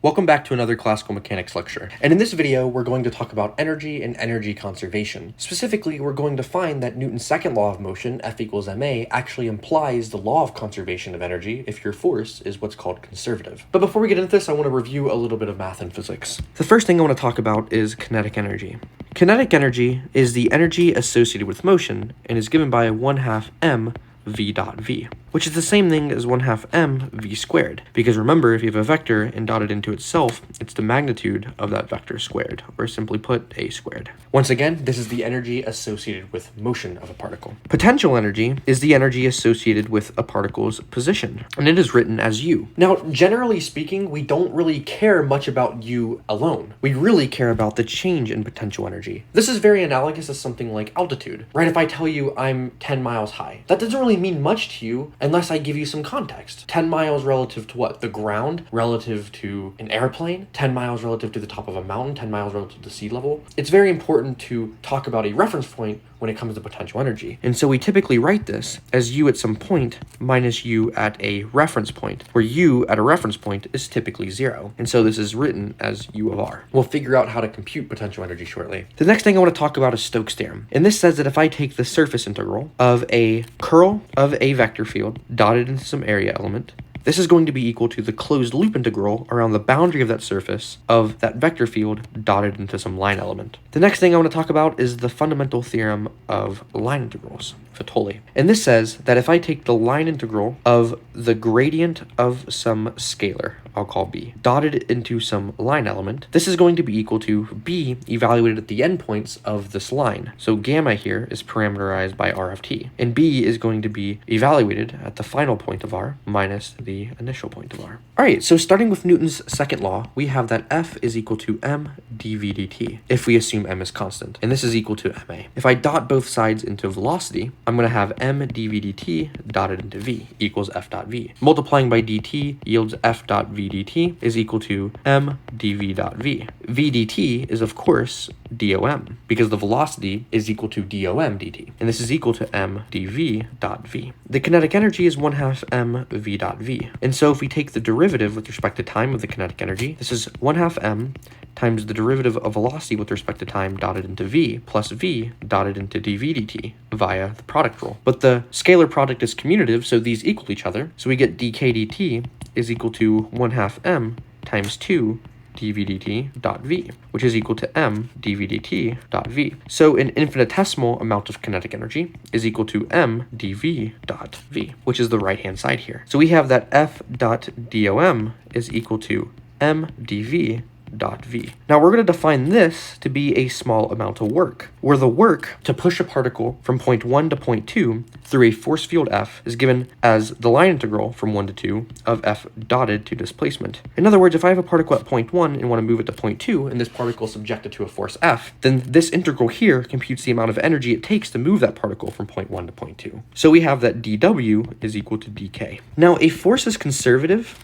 Welcome back to another classical mechanics lecture. And in this video, we're going to talk about energy and energy conservation. Specifically, we're going to find that Newton's second law of motion, F equals ma, actually implies the law of conservation of energy if your force is what's called conservative. But before we get into this, I want to review a little bit of math and physics. The first thing I want to talk about is kinetic energy. Kinetic energy is the energy associated with motion and is given by 1/2 m v dot v, which is the same thing as 1/2 m v squared. Because remember, if you have a vector and dot it into itself, it's the magnitude of that vector squared, or simply put, a squared. Once again, this is the energy associated with motion of a particle. Potential energy is the energy associated with a particle's position, and it is written as u. Now, generally speaking, we don't really care much about u alone. We really care about the change in potential energy. This is very analogous to something like altitude, right? If I tell you I'm 10 miles high, that doesn't really mean much to you unless I give you some context. 10 miles relative to what? The ground, relative to an airplane, 10 miles relative to the top of a mountain, 10 miles relative to sea level. It's very important to talk about a reference point when it comes to potential energy. And so we typically write this as u at some point minus u at a reference point, where u at a reference point is typically 0. And so this is written as u of r. We'll figure out how to compute potential energy shortly. The next thing I want to talk about is Stokes' theorem. And this says that if I take the surface integral of a curl of a vector field dotted into some area element, this is going to be equal to the closed loop integral around the boundary of that surface of that vector field dotted into some line element. The next thing I want to talk about is the fundamental theorem of line integrals, Fertoli. And this says that if I take the line integral of the gradient of some scalar, I'll call b, dotted into some line element, this is going to be equal to b evaluated at the endpoints of this line. So gamma here is parameterized by r of t, and b is going to be evaluated at the final point of r minus the initial point of r. All right, so starting with Newton's second law, we have that F is equal to m dv dt if we assume m is constant, and this is equal to ma. If I dot both sides into velocity, I'm going to have m dv dt dotted into v equals f dot v. Multiplying by dt yields f dot v dt is equal to m dv dot v. v dt is, of course, dom, because the velocity is equal to dom dt, and this is equal to m dv dot v. The kinetic energy is 1/2 m v dot v. And so if we take the derivative with respect to time of the kinetic energy, this is 1/2 m times the derivative of velocity with respect to time dotted into v plus v dotted into dv dt via the product rule. But the scalar product is commutative, so these equal each other. So we get dk dt is equal to 1/2 m times 2 dv dt dot v, which is equal to m dv dt dot v. So an infinitesimal amount of kinetic energy is equal to m dv dot v, which is the right-hand side here. So we have that f dot dom is equal to m dv dot v. Now we're going to define this to be a small amount of work, where the work to push a particle from point 1 to point 2 through a force field F is given as the line integral from 1 to 2 of F dotted to displacement. In other words, if I have a particle at point 1 and want to move it to point 2, and this particle is subjected to a force F, then this integral here computes the amount of energy it takes to move that particle from point 1 to point 2. So we have that dw is equal to dk. Now a force is conservative.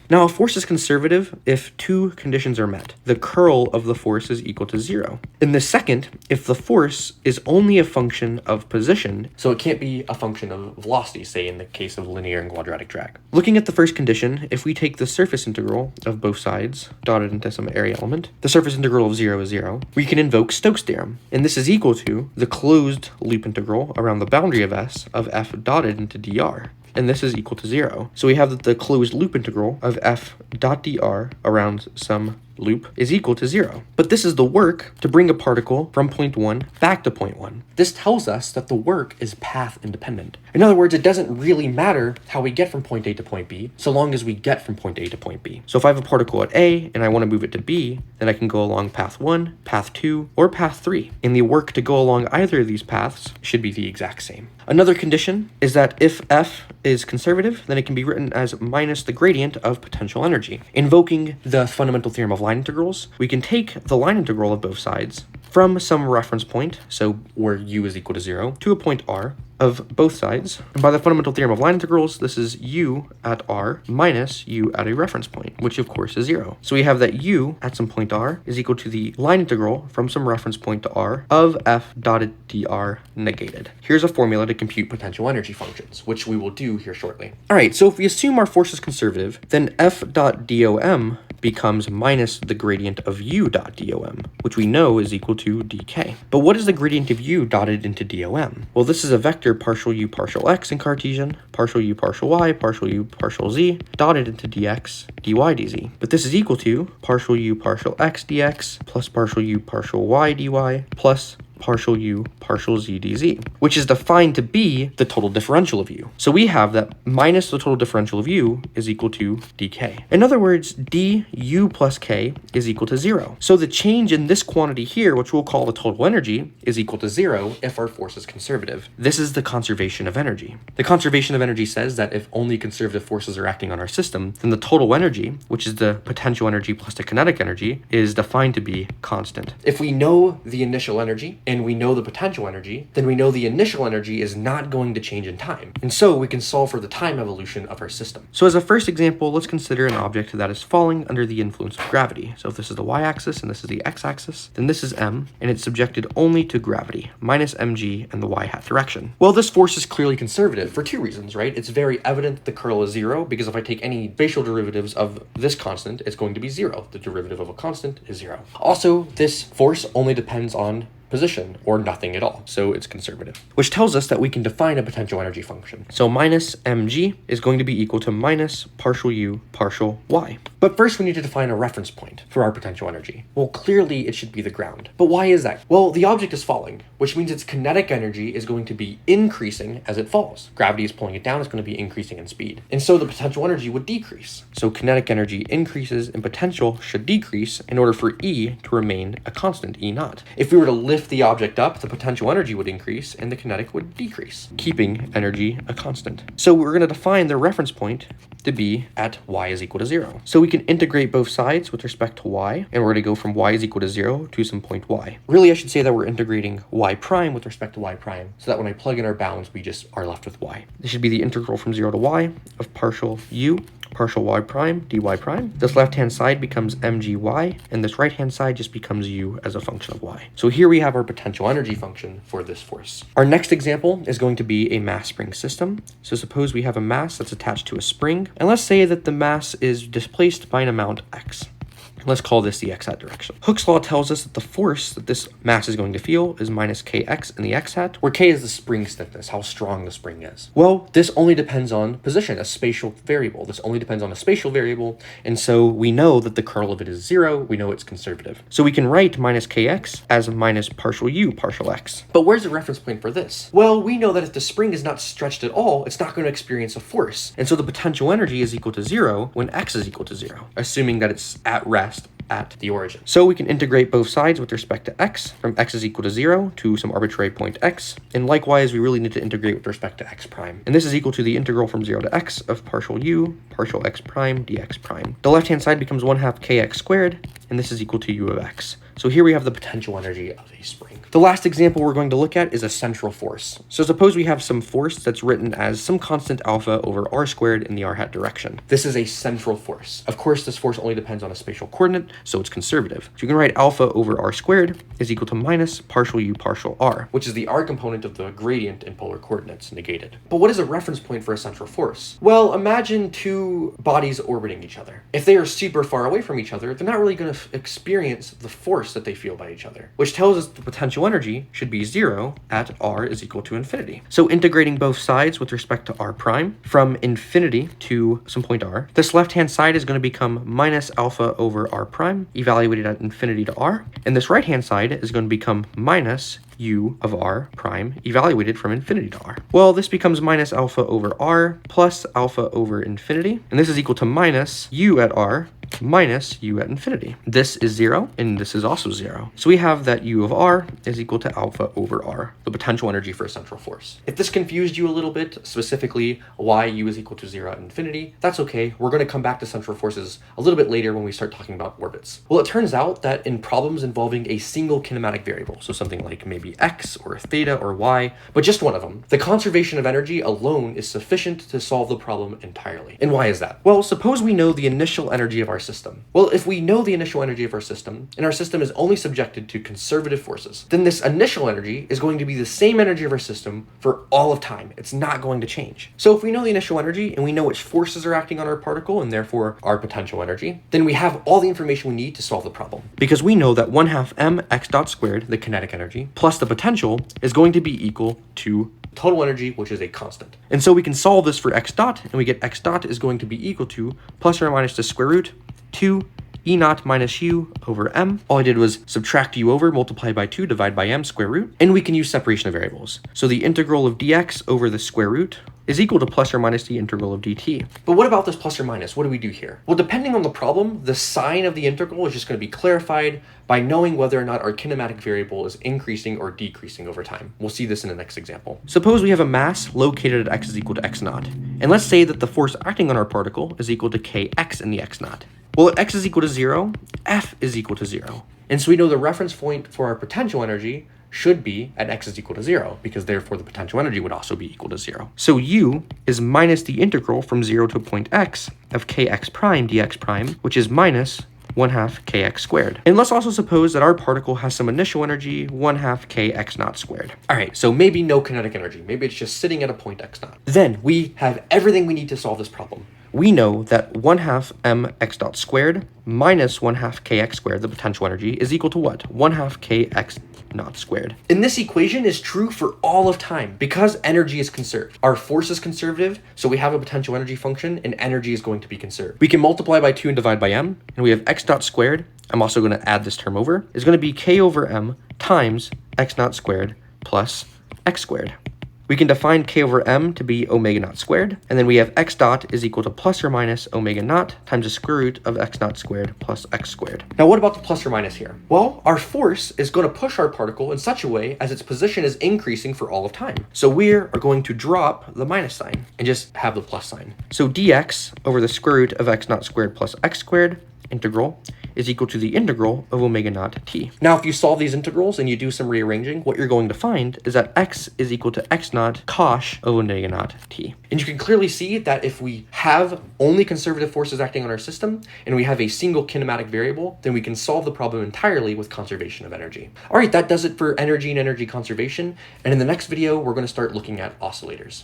If two conditions are met. The curl of the force is equal to 0. In the second, if the force is only a function of position, so it can't be a function of velocity, say in the case of linear and quadratic drag. Looking at the first condition, if we take the surface integral of both sides, dotted into some area element, the surface integral of 0 is 0, we can invoke Stokes' theorem, and this is equal to the closed loop integral around the boundary of S of f dotted into dr. And this is equal to 0. So we have that the closed loop integral of f dot dr around some loop is equal to 0. But this is the work to bring a particle from point 1 back to point 1. This tells us that the work is path independent. In other words, it doesn't really matter how we get from point A to point B, so long as we get from point A to point B. So if I have a particle at A and I want to move it to B, then I can go along path 1, path 2, or path 3. And the work to go along either of these paths should be the exact same. Another condition is that if F is conservative, then it can be written as minus the gradient of potential energy. Invoking the fundamental theorem of line integrals, we can take the line integral of both sides from some reference point, so where u is equal to 0, to a point r, of both sides. And by the fundamental theorem of line integrals, this is u at r minus u at a reference point, which of course is 0. So we have that u at some point r is equal to the line integral from some reference point to r of f dotted dr negated. Here's a formula to compute potential energy functions, which we will do here shortly. All right, so if we assume our force is conservative, then f dot dom becomes minus the gradient of u dot dom, which we know is equal to dk. But what is the gradient of u dotted into dom? Well, this is a vector partial u partial x in Cartesian, partial u partial y, partial u partial z, dotted into dx, dy dz. But this is equal to partial u partial x dx plus partial u partial y dy plus partial u partial z dz, which is defined to be the total differential of u. So we have that minus the total differential of u is equal to dk. In other words, du plus k is equal to 0. So the change in this quantity here, which we'll call the total energy, is equal to 0 if our force is conservative. This is the conservation of energy. The conservation of energy says that if only conservative forces are acting on our system, then the total energy, which is the potential energy plus the kinetic energy, is defined to be constant. If we know the initial energy and we know the potential energy, then we know the initial energy is not going to change in time. And so we can solve for the time evolution of our system. So as a first example, let's consider an object that is falling under the influence of gravity. So if this is the y-axis and this is the x-axis, then this is m, and it's subjected only to gravity, minus mg in the y-hat direction. Well, this force is clearly conservative for two reasons, right? It's very evident that the curl is 0, because if I take any spatial derivatives of this constant, it's going to be 0. The derivative of a constant is 0. Also, this force only depends on position or nothing at all, so it's conservative, which tells us that we can define a potential energy function. So minus mg is going to be equal to minus partial u partial y. But first we need to define a reference point for our potential energy. Well, clearly it should be the ground. But why is that? Well, the object is falling, which means its kinetic energy is going to be increasing as it falls. Gravity is pulling it down, it's going to be increasing in speed. And so the potential energy would decrease. So kinetic energy increases and potential should decrease in order for E to remain a constant, E naught. If we were to lift the object up, the potential energy would increase and the kinetic would decrease, keeping energy a constant. So we're going to define the reference point to be at y is equal to 0. So we can integrate both sides with respect to y, and we're going to go from y is equal to 0 to some point y. Really, I should say that we're integrating y prime with respect to y prime, so that when I plug in our bounds, we just are left with y. This should be the integral from 0 to y of partial u partial y prime dy prime. This left-hand side becomes mgy, and this right-hand side just becomes u as a function of y. So here we have our potential energy function for this force. Our next example is going to be a mass spring system. So suppose we have a mass that's attached to a spring, and let's say that the mass is displaced by an amount x. Let's call this the x-hat direction. Hooke's law tells us that the force that this mass is going to feel is minus kx in the x-hat, where k is the spring stiffness, how strong the spring is. Well, this only depends on position, a spatial variable. This only depends on a spatial variable, and so we know that the curl of it is 0. We know it's conservative. So we can write minus kx as minus partial u partial x. But where's the reference point for this? Well, we know that if the spring is not stretched at all, it's not going to experience a force. And so the potential energy is equal to 0 when x is equal to 0, assuming that it's at rest at the origin. So we can integrate both sides with respect to x, from x is equal to 0 to some arbitrary point x, and likewise we really need to integrate with respect to x prime. And this is equal to the integral from 0 to x of partial u partial x prime dx prime. The left hand side becomes 1/2 kx squared, and this is equal to u of x. So here we have the potential energy of a spring. The last example we're going to look at is a central force. So suppose we have some force that's written as some constant alpha over r squared in the r-hat direction. This is a central force. Of course, this force only depends on a spatial coordinate, so it's conservative. So you can write alpha over r squared is equal to minus partial u partial r, which is the r component of the gradient in polar coordinates negated. But what is a reference point for a central force? Well, imagine two bodies orbiting each other. If they are super far away from each other, they're not really going to experience the force that they feel by each other, which tells us the potential energy should be 0 at r is equal to infinity. So integrating both sides with respect to r prime from infinity to some point r, this left-hand side is going to become minus alpha over r prime evaluated at infinity to r, and this right-hand side is going to become minus u of r prime evaluated from infinity to r. Well, this becomes minus alpha over r plus alpha over infinity, and this is equal to minus u at r minus u at infinity. This is 0, and this is also 0. So we have that u of r is equal to alpha over r, the potential energy for a central force. If this confused you a little bit, specifically why u is equal to 0 at infinity, that's okay. We're going to come back to central forces a little bit later when we start talking about orbits. Well, it turns out that in problems involving a single kinematic variable, so something like maybe x or theta or y, but just one of them, the conservation of energy alone is sufficient to solve the problem entirely. And why is that? Well, suppose we know the initial energy of our system. Well, if we know the initial energy of our system, and our system is only subjected to conservative forces, then this initial energy is going to be the same energy of our system for all of time. It's not going to change. So if we know the initial energy and we know which forces are acting on our particle and therefore our potential energy, then we have all the information we need to solve the problem. Because we know that 1/2 mx dot squared, the kinetic energy, plus the potential is going to be equal to total energy, which is a constant. And so we can solve this for x dot, and we get x dot is going to be equal to plus or minus the square root 2 e naught minus u over m. All I did was subtract u over, multiply by 2, divide by m, square root, and we can use separation of variables. So the integral of dx over the square root is equal to plus or minus the integral of dt. But what about this plus or minus? What do we do here? Well, depending on the problem, the sign of the integral is just going to be clarified by knowing whether or not our kinematic variable is increasing or decreasing over time. We'll see this in the next example. Suppose we have a mass located at x is equal to x naught, and let's say that the force acting on our particle is equal to kx in the x naught. Well, at x is equal to 0, F is equal to 0. And so we know the reference point for our potential energy should be at x is equal to 0, because therefore the potential energy would also be equal to 0. So u is minus the integral from 0 to point x of kx prime dx prime, which is minus 1/2 kx squared. And let's also suppose that our particle has some initial energy, 1/2 kx naught squared. All right, so maybe no kinetic energy. Maybe it's just sitting at a point x naught. Then we have everything we need to solve this problem. We know that 1/2 mx dot squared minus 1/2 kx squared, the potential energy, is equal to what? 1/2 kx naught squared. And this equation is true for all of time because energy is conserved. Our force is conservative, so we have a potential energy function and energy is going to be conserved. We can multiply by 2 and divide by m, and we have x dot squared. I'm also going to add this term over. Is going to be k over m times x naught squared plus x squared. We can define k over m to be omega naught squared, and then we have x dot is equal to plus or minus omega naught times the square root of x naught squared plus x squared. Now what about the plus or minus here? Well, our force is going to push our particle in such a way as its position is increasing for all of time. So we are going to drop the minus sign and just have the plus sign. So dx over the square root of x naught squared plus x squared integral is equal to the integral of omega naught t. Now, if you solve these integrals and you do some rearranging, what you're going to find is that x is equal to x naught cosh of omega naught t. And you can clearly see that if we have only conservative forces acting on our system and we have a single kinematic variable, then we can solve the problem entirely with conservation of energy. All right, that does it for energy and energy conservation. And in the next video, we're going to start looking at oscillators.